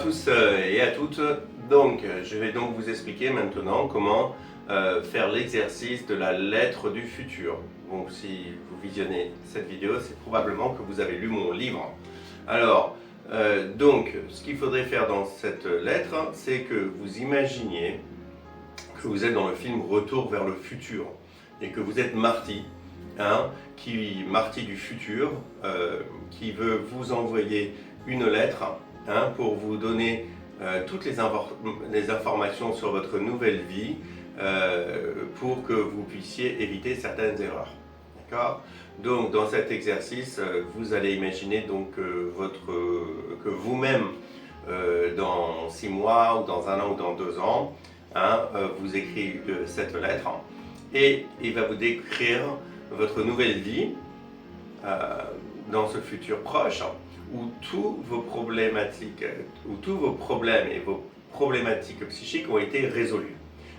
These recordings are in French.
tous et à toutes. Donc, je vais donc vous expliquer maintenant comment faire l'exercice de la lettre du futur. Donc, si vous visionnez cette vidéo, c'est probablement que vous avez lu mon livre. Alors, donc, ce qu'il faudrait faire dans cette lettre, c'est que vous imaginiez que vous êtes dans le film Retour vers le futur et que vous êtes Marty, Marty du futur, qui veut vous envoyer une lettre pour vous donner toutes les informations sur votre nouvelle vie pour que vous puissiez éviter certaines erreurs. D'accord ? Donc dans cet exercice, vous allez imaginer donc que vous-même, dans 6 mois ou dans 1 an ou dans 2 ans, vous écrivez cette lettre et il va vous décrire votre nouvelle vie dans ce futur proche où tous vos problématiques, où tous vos problèmes et vos problématiques psychiques ont été résolus.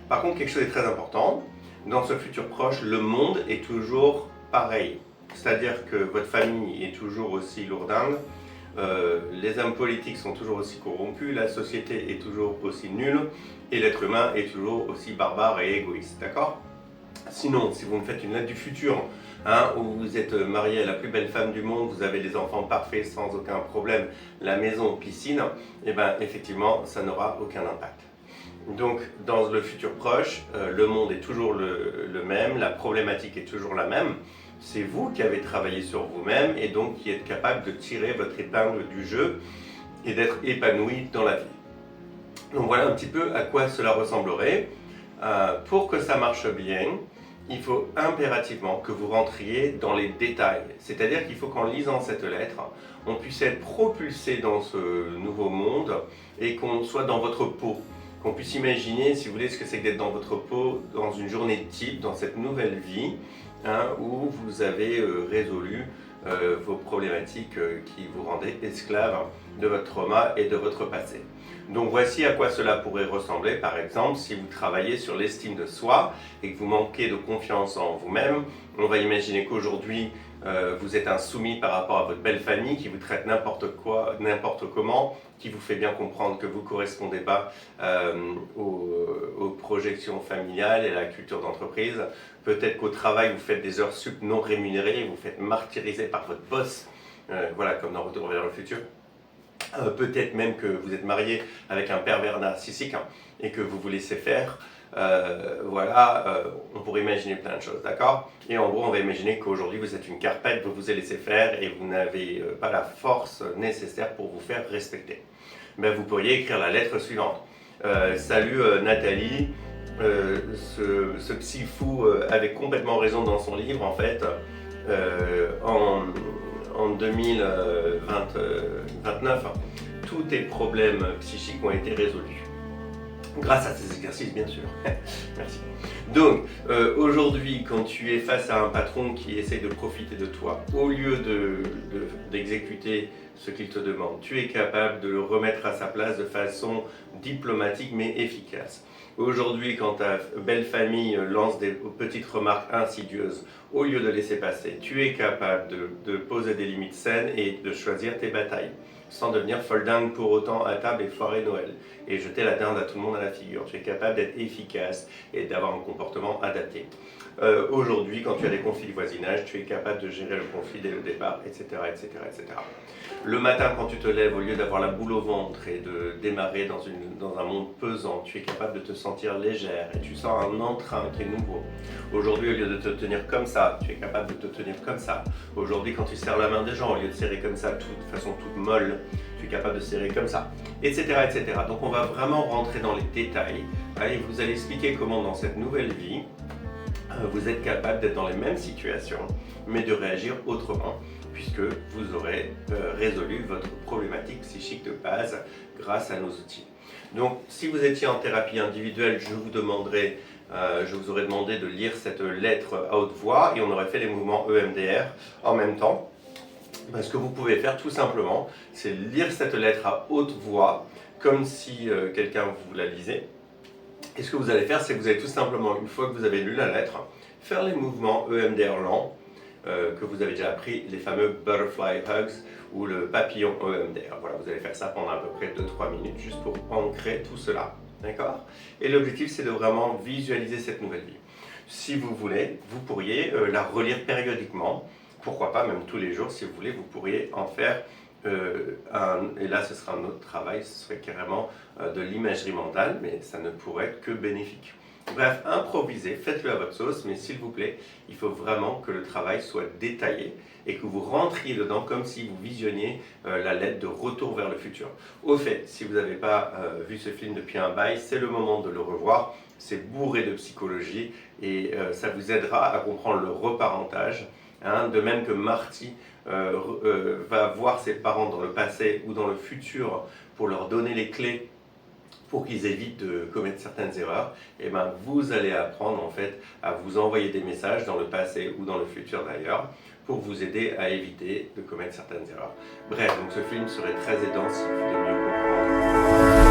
Par contre, quelque chose est très important, dans ce futur proche, le monde est toujours pareil. C'est-à-dire que votre famille est toujours aussi lourdingue, les hommes politiques sont toujours aussi corrompus, la société est toujours aussi nulle et l'être humain est toujours aussi barbare et égoïste. D'accord ? Sinon, si vous me faites une lettre du futur, où vous êtes marié à la plus belle femme du monde, vous avez des enfants parfaits sans aucun problème, la maison, piscine, et bien effectivement, ça n'aura aucun impact. Donc, dans le futur proche, le monde est toujours le même, la problématique est toujours la même. C'est vous qui avez travaillé sur vous-même et donc qui êtes capable de tirer votre épingle du jeu et d'être épanoui dans la vie. Donc voilà un petit peu à quoi cela ressemblerait. Pour que ça marche bien, il faut impérativement que vous rentriez dans les détails. C'est-à-dire qu'il faut qu'en lisant cette lettre, on puisse être propulsé dans ce nouveau monde et qu'on soit dans votre peau. Qu'on puisse imaginer, si vous voulez, ce que c'est que d'être dans votre peau dans une journée type, dans cette nouvelle vie, où vous avez résolu vos problématiques qui vous rendaient esclave de votre trauma et de votre passé. Donc voici à quoi cela pourrait ressembler, par exemple, si vous travaillez sur l'estime de soi et que vous manquez de confiance en vous-même. On va imaginer qu'aujourd'hui, vous êtes insoumis par rapport à votre belle famille qui vous traite n'importe quoi, n'importe comment, qui vous fait bien comprendre que vous ne correspondez pas aux projections familiales et à la culture d'entreprise. Peut-être qu'au travail, vous faites des heures sup non rémunérées, vous faites martyriser par votre boss, voilà, comme dans Retour vers le futur. Peut-être même que vous êtes marié avec un pervers narcissique et que vous vous laissez faire. On pourrait imaginer plein de choses, d'accord ? Et en gros, on va imaginer qu'aujourd'hui, vous êtes une carpette, vous vous laissez faire et vous n'avez pas la force nécessaire pour vous faire respecter. Ben, vous pourriez écrire la lettre suivante. Salut Nathalie, ce psy fou avait complètement raison dans son livre, en fait. En 2029, tous tes problèmes psychiques ont été résolus. Grâce à ces exercices, bien sûr. Merci. Donc, aujourd'hui, quand tu es face à un patron qui essaye de profiter de toi, au lieu d'exécuter ce qu'il te demande, tu es capable de le remettre à sa place de façon diplomatique mais efficace. Aujourd'hui, quand ta belle famille lance des petites remarques insidieuses, au lieu de laisser passer, tu es capable de poser des limites saines et de choisir tes batailles, sans devenir folle dingue pour autant à table et foirer Noël, et jeter la dinde à tout le monde à la figure. Tu es capable d'être efficace et d'avoir un comportement adapté. Aujourd'hui, quand tu as des conflits de voisinage, tu es capable de gérer le conflit dès le départ, etc., etc., etc. Le matin, quand tu te lèves, au lieu d'avoir la boule au ventre et de démarrer dans un monde pesant, tu es capable de te sentir légère et tu sens un entrain qui est nouveau. Aujourd'hui, au lieu de te tenir comme ça, tu es capable de te tenir comme ça. Aujourd'hui, quand tu serres la main des gens, au lieu de serrer comme ça, de façon toute molle, tu es capable de serrer comme ça, etc., etc. Donc on va vraiment rentrer dans les détails et vous allez expliquer comment dans cette nouvelle vie, vous êtes capable d'être dans les mêmes situations, mais de réagir autrement, puisque vous aurez résolu votre problématique psychique de base grâce à nos outils. Donc, si vous étiez en thérapie individuelle, je vous aurais demandé de lire cette lettre à haute voix et on aurait fait les mouvements EMDR en même temps. Ce que vous pouvez faire tout simplement, c'est lire cette lettre à haute voix, comme si quelqu'un vous la lisait. Et ce que vous allez faire, c'est que vous allez tout simplement, une fois que vous avez lu la lettre, faire les mouvements EMDR lents que vous avez déjà appris, les fameux Butterfly Hugs ou le papillon EMDR. Voilà, vous allez faire ça pendant à peu près 2-3 minutes juste pour ancrer tout cela. D'accord? Et l'objectif, c'est de vraiment visualiser cette nouvelle vie. Si vous voulez, vous pourriez la relire périodiquement. Pourquoi pas même tous les jours, si vous voulez, vous pourriez en faire et là ce sera un autre travail, ce serait carrément de l'imagerie mentale, mais ça ne pourrait être que bénéfique. Bref, improvisez, faites-le à votre sauce, mais s'il vous plaît, il faut vraiment que le travail soit détaillé et que vous rentriez dedans comme si vous visionniez la lettre de Retour vers le futur. Au fait, si vous n'avez pas vu ce film depuis un bail, c'est le moment de le revoir. C'est bourré de psychologie et ça vous aidera à comprendre le reparentage. De même que Marty va voir ses parents dans le passé ou dans le futur pour leur donner les clés pour qu'ils évitent de commettre certaines erreurs, et ben vous allez apprendre en fait à vous envoyer des messages dans le passé ou dans le futur d'ailleurs pour vous aider à éviter de commettre certaines erreurs. Bref, donc ce film serait très aidant si vous voulez mieux comprendre.